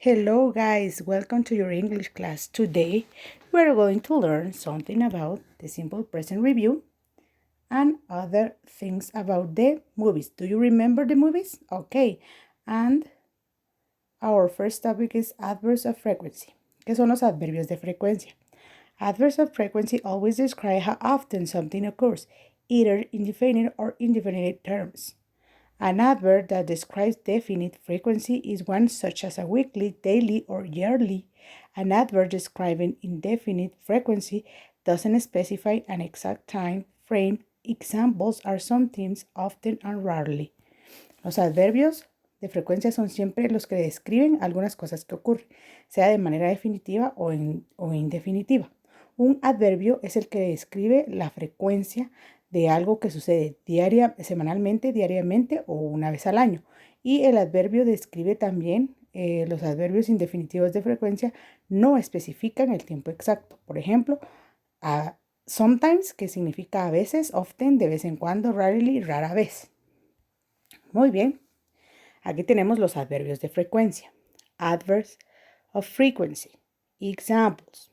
Hello guys, welcome to your English class. Today we are going to learn something about the simple present review and other things about the movies. Do you remember the movies? Okay, and our first topic is adverbs of frequency. ¿Qué son los adverbios de frecuencia? Adverbs of frequency always describe how often something occurs, either in definite or indefinite terms. An adverb that describes definite frequency is one such as a weekly, daily, or yearly. An adverb describing indefinite frequency doesn't specify an exact time frame. Examples are sometimes, often, and rarely. Los adverbios de frecuencia son siempre los que describen algunas cosas que ocurren, sea de manera definitiva o indefinitiva. Un adverbio es el que describe la frecuencia de algo que sucede semanalmente, diariamente o una vez al año. Y el adverbio describe también los adverbios indefinitivos de frecuencia no especifican el tiempo exacto. Por ejemplo, sometimes, que significa a veces, often, de vez en cuando, rarely, rara vez. Muy bien. Aquí tenemos los adverbios de frecuencia. Adverbs of frequency. Examples.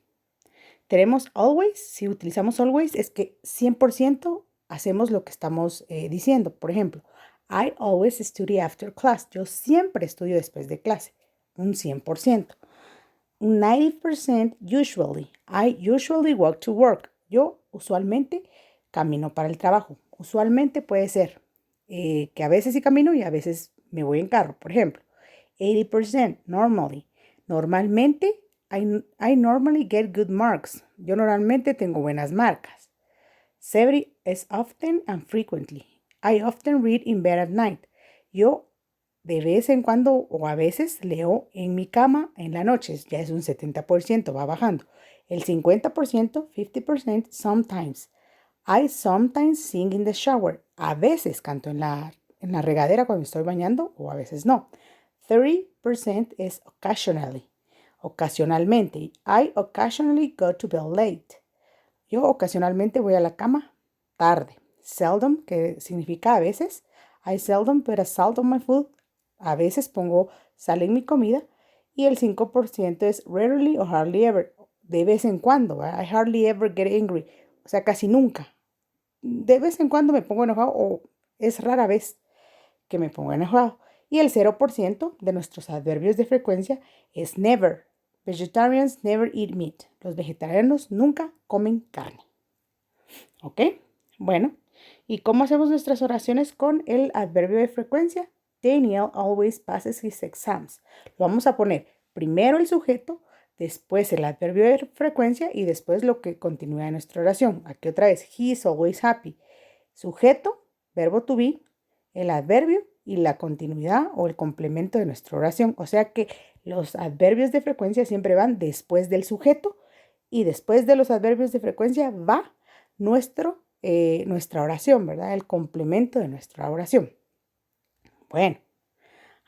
Tenemos always. Si utilizamos always es que 100% hacemos lo que estamos diciendo. Por ejemplo, I always study after class. Yo siempre estudio después de clase. Un 100%. Un 90% usually. I usually walk to work. Yo usualmente camino para el trabajo. Usualmente puede ser que a veces sí camino y a veces me voy en carro. Por ejemplo, 80% normally. Normalmente, I normally get good marks. Yo normalmente tengo buenas marcas. 70 es often and frequently. I often read in bed at night. Yo de vez en cuando o a veces leo en mi cama en la noche. Ya es un 70%, va bajando. El 50%, 50%, sometimes. I sometimes sing in the shower. A veces canto en la regadera cuando estoy bañando o a veces no. 30% es occasionally. Ocasionalmente. I occasionally go to bed late. Yo ocasionalmente voy a la cama tarde. Seldom, que significa a veces. I seldom put a salt on my food. A veces pongo sal en mi comida. Y el 5% es rarely or hardly ever. De vez en cuando. I hardly ever get angry. O sea, casi nunca. De vez en cuando me pongo enojado o es rara vez que me pongo enojado. Y el 0% de nuestros adverbios de frecuencia es never. Vegetarians never eat meat. Los vegetarianos nunca comen carne. ¿Ok? Bueno, ¿y cómo hacemos nuestras oraciones con el adverbio de frecuencia? Daniel always passes his exams. Lo vamos a poner primero el sujeto, después el adverbio de frecuencia y después lo que continúa en nuestra oración. Aquí otra vez, he is always happy. Sujeto, verbo to be, el adverbio y la continuidad o el complemento de nuestra oración. O sea que los adverbios de frecuencia siempre van después del sujeto y después de los adverbios de frecuencia va nuestra oración, ¿verdad? El complemento de nuestra oración. Bueno,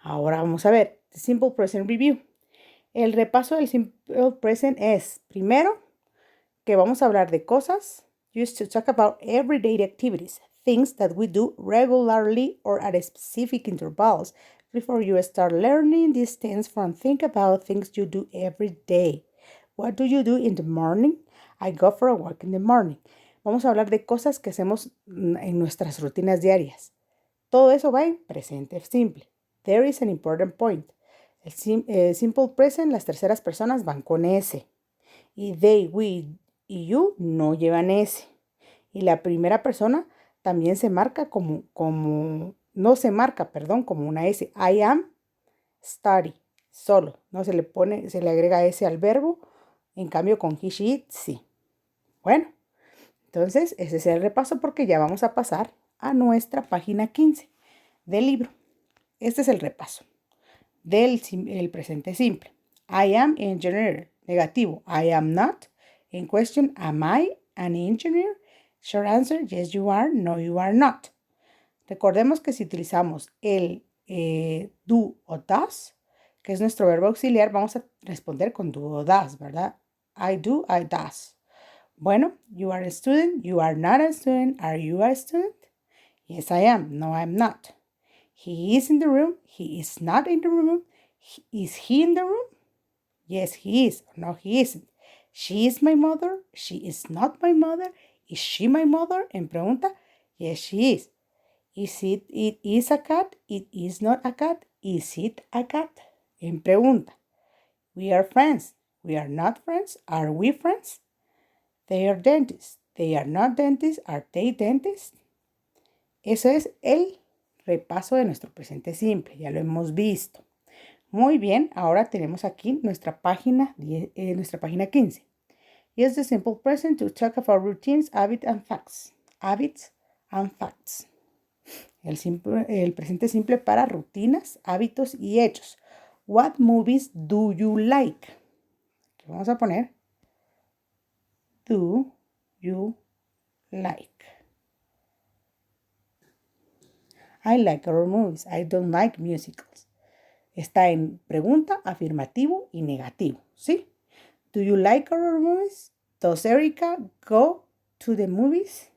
ahora vamos a ver the Simple Present Review. El repaso del Simple Present es, primero, que vamos a hablar de cosas used to talk about everyday activities, things that we do regularly or at specific intervals. Before you start learning, this stems from think about things you do every day. What do you do in the morning? I go for a walk in the morning. Vamos a hablar de cosas que hacemos en nuestras rutinas diarias. Todo eso va en presente simple. There is an important point. El simple present, las terceras personas van con S. Y they, we y you no llevan S. Y la primera persona también se marca como una S. I am study, solo. No se le agrega S al verbo. En cambio con he, she, it, sí. Bueno, entonces ese es el repaso porque ya vamos a pasar a nuestra página 15 del libro. Este es el repaso del presente simple. I am engineer. Negativo. I am not. In question, am I an engineer? Short answer, yes you are, no you are not. Recordemos que si utilizamos el do o does, que es nuestro verbo auxiliar, vamos a responder con do o does, ¿verdad? I do, I does. Bueno, you are a student, you are not a student, are you a student? Yes, I am, no, I'm not. He is in the room, he is not in the room. Is he in the room? Yes, he is. No, he isn't. She is my mother. She is not my mother. Is she my mother? En pregunta. Yes, she is. It is a cat? It is not a cat. Is it a cat? En pregunta. We are friends. We are not friends. Are we friends? They are dentists. They are not dentists. Are they dentists? Eso es el repaso de nuestro presente simple. Ya lo hemos visto. Muy bien, ahora tenemos aquí nuestra página 15. Use the simple present to talk about routines, habits, and facts. Habits and facts. El presente simple para rutinas, hábitos y hechos. What movies do you like? Aquí vamos a poner do you like. I like horror movies. I don't like musicals. Está en pregunta, afirmativo y negativo, ¿sí? Do you like horror movies? Does Erica go to the movies?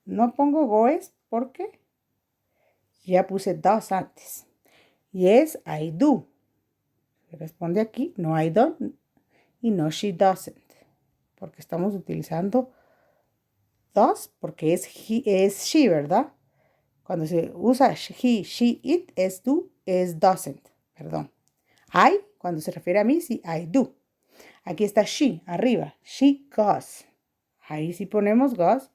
No pongo goes porque ya puse does antes. Yes, I do. Responde aquí, no, I don't. Y no, she doesn't. Porque estamos utilizando does porque es she, ¿verdad? Cuando se usa he, she, it, es do, es doesn't. Perdón. I, cuando se refiere a mí, sí, I do. Aquí está she, arriba. She goes. Ahí sí ponemos goes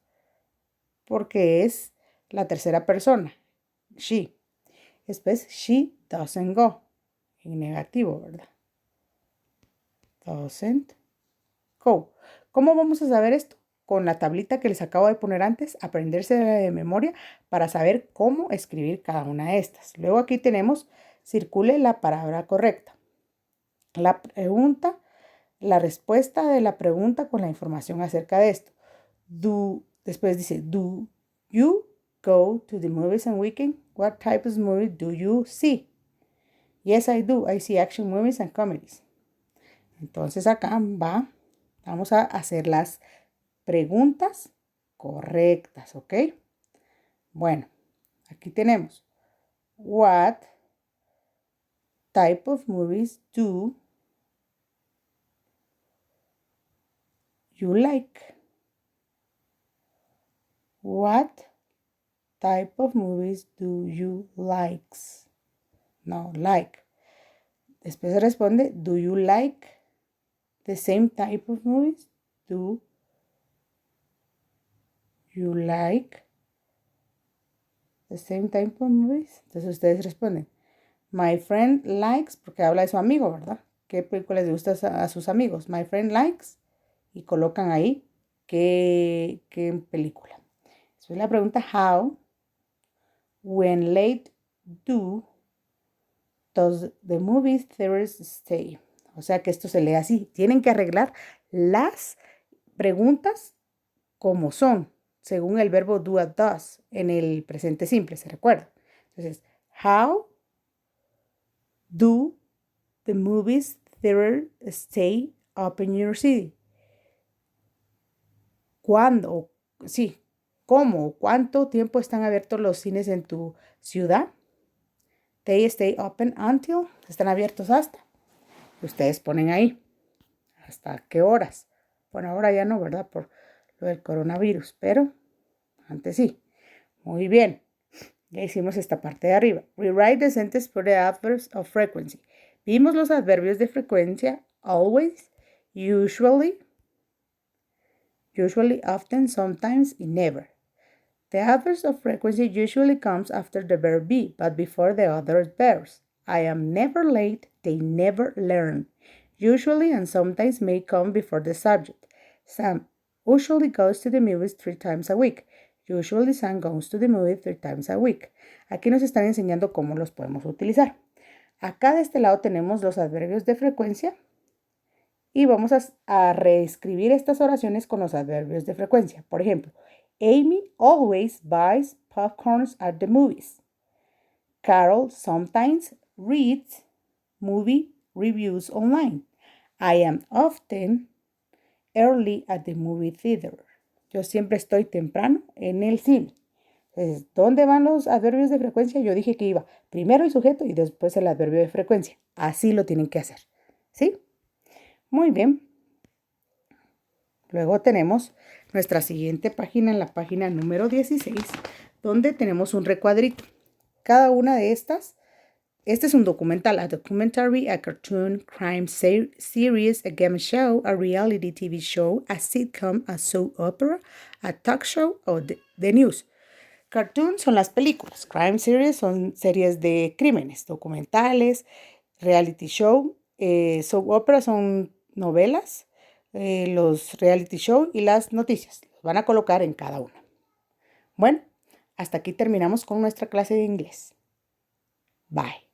porque es la tercera persona. She. Después, she doesn't go. En negativo, ¿verdad? Doesn't go. ¿Cómo vamos a saber esto? Con la tablita que les acabo de poner antes, aprenderse de memoria para saber cómo escribir cada una de estas. Luego aquí tenemos, circule la palabra correcta. La pregunta, la respuesta de la pregunta con la información acerca de esto. Después dice, do you go to the movies on weekend? What type of movies do you see? Yes, I do. I see action movies and comedies. Entonces acá vamos a hacer las preguntas correctas, ¿ok? Bueno, aquí tenemos. What type of movies do you like? What type of movies do you like? No, like. Después se responde, do you like the same type of movies? Do you like the same type of movies? Entonces ustedes responden, my friend likes, porque habla de su amigo, ¿verdad? ¿Qué películas les gusta a sus amigos? My friend likes, y colocan ahí qué película. Después la pregunta, how, when late does the movie theaters stay? O sea que esto se lee así. Tienen que arreglar las preguntas como son, según el verbo do a does en el presente simple, ¿se recuerda? Entonces, how do the movies theater stay open in your city? ¿Cuándo? Sí, ¿cómo? ¿Cuánto tiempo están abiertos los cines en tu ciudad? They stay open until, están abiertos hasta. Ustedes ponen ahí. ¿Hasta qué horas? Bueno, ahora ya no, ¿verdad? Por lo del coronavirus, pero antes sí. Muy bien. Ya hicimos esta parte de arriba. Rewrite the sentence for the adverbs of frequency. Vimos los adverbios de frecuencia. Always, usually, often, sometimes, y never. The adverb of frequency usually comes after the verb be, but before the other verbs. I am never late. They never learn. Usually and sometimes may come before the subject. Sam usually goes to the movies 3 times a week. Usually Sam goes to the movies 3 times a week. Aquí nos están enseñando cómo los podemos utilizar. Acá de este lado tenemos los adverbios de frecuencia y vamos a reescribir estas oraciones con los adverbios de frecuencia. Por ejemplo, Amy always buys popcorns at the movies. Carol sometimes reads movie reviews online. I am often early at the movie theater. Yo siempre estoy temprano en el cine. ¿Dónde van los adverbios de frecuencia? Yo dije que iba primero el sujeto y después el adverbio de frecuencia. Así lo tienen que hacer. ¿Sí? Muy bien. Luego tenemos nuestra siguiente página, en la página número 16, donde tenemos un recuadrito. Cada una de estas, este es un documental, a documentary, a cartoon, crime series, a game show, a reality TV show, a sitcom, a soap opera, a talk show o the news. Cartoon son las películas, crime series son series de crímenes, documentales, reality show, soap opera son novelas, los reality show y las noticias. Los van a colocar en cada una. Bueno, hasta aquí terminamos con nuestra clase de inglés. Bye.